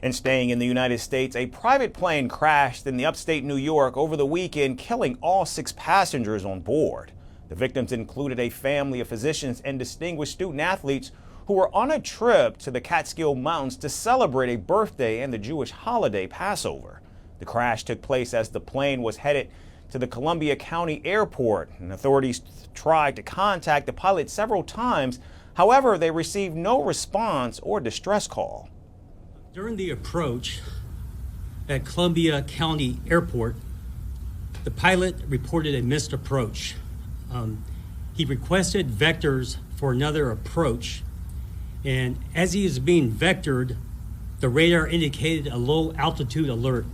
And staying in the United States, a private plane crashed in the upstate New York over the weekend, killing all 6 passengers on board. The victims included a family of physicians and distinguished student athletes who were on a trip to the Catskill Mountains to celebrate a birthday and the Jewish holiday Passover. The crash took place as the plane was headed to the Columbia County Airport, and authorities tried to contact the pilot several times. However, they received no response or distress call. During the approach at Columbia County Airport, the pilot reported a missed approach. He requested vectors for another approach, and as he is being vectored, the radar indicated a low altitude alert.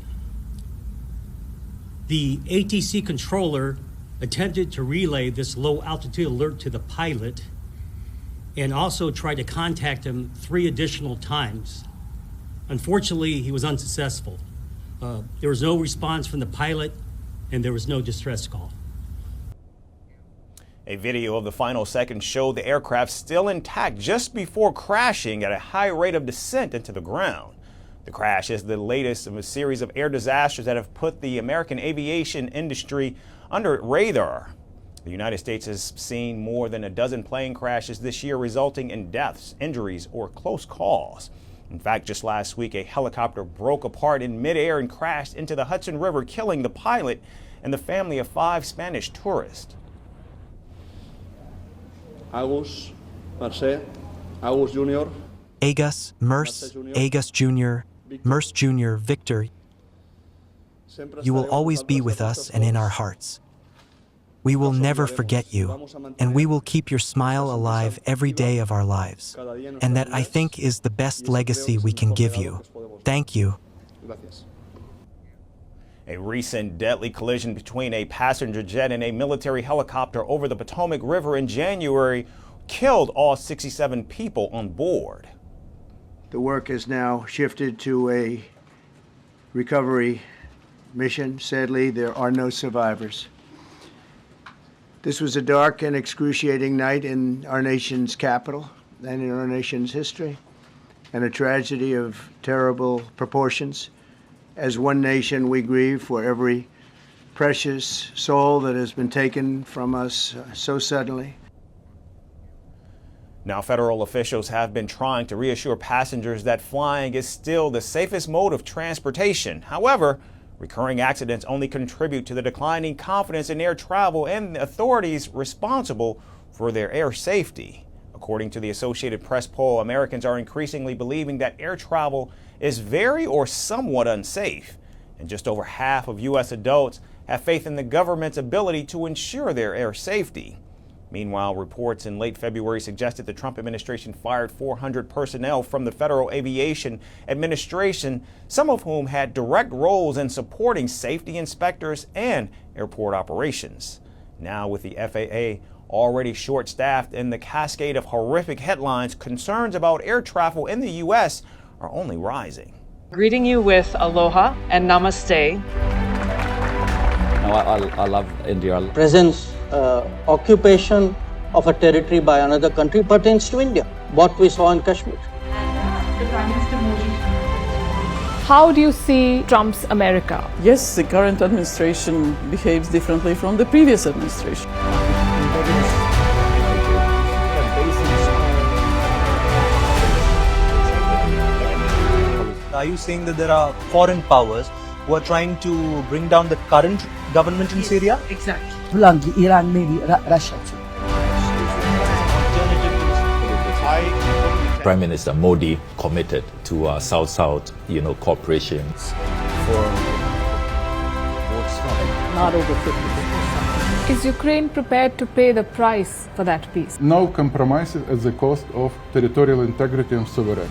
The ATC controller attempted to relay this low altitude alert to the pilot and also tried to contact him 3 additional times. Unfortunately, he was unsuccessful. There was no response from the pilot, and there was no distress call. A video of the final seconds showed the aircraft still intact just before crashing at a high rate of descent into the ground. The crash is the latest of a series of air disasters that have put the American aviation industry under radar. The United States has seen more than a dozen plane crashes this year, resulting in deaths, injuries, or close calls. In fact, just last week, a helicopter broke apart in midair and crashed into the Hudson River, killing the pilot and the family of 5 Spanish tourists. Agus, Marce, Agus Jr. Agus, Merce, Agus Jr., Merce Jr., Victor, you will always be with us and in our hearts. We will never forget you, and we will keep your smile alive every day of our lives. And that, I think, is the best legacy we can give you. Thank you. A recent deadly collision between a passenger jet and a military helicopter over the Potomac River in January killed all 67 people on board. The work has now shifted to a recovery mission. Sadly, there are no survivors. This was a dark and excruciating night in our nation's capital and in our nation's history, and a tragedy of terrible proportions. As one nation, we grieve for every precious soul that has been taken from us so suddenly. Now, federal officials have been trying to reassure passengers that flying is still the safest mode of transportation. However, recurring accidents only contribute to the declining confidence in air travel and the authorities responsible for their air safety. According to the Associated Press poll, Americans are increasingly believing that air travel is very or somewhat unsafe, and just over half of U.S. adults have faith in the government's ability to ensure their air safety. Meanwhile, reports in late February suggested the Trump administration fired 400 personnel from the Federal Aviation Administration, some of whom had direct roles in supporting safety inspectors and airport operations. Now, with the FAA already short-staffed and the cascade of horrific headlines, concerns about air travel in the U.S. are only rising. Greeting you with aloha and namaste. I love India. Presence, occupation of a territory by another country pertains to India, what we saw in Kashmir. How do you see Trump's America? Yes, the current administration behaves differently from the previous administration. Are you saying that there are foreign powers who are trying to bring down the current government in Syria? Exactly. Bluntly, Iran, maybe Russia too. Prime Minister Modi committed to South-South, cooperation. Not over 50%. Is Ukraine prepared to pay the price for that peace? No compromises at the cost of territorial integrity and sovereignty.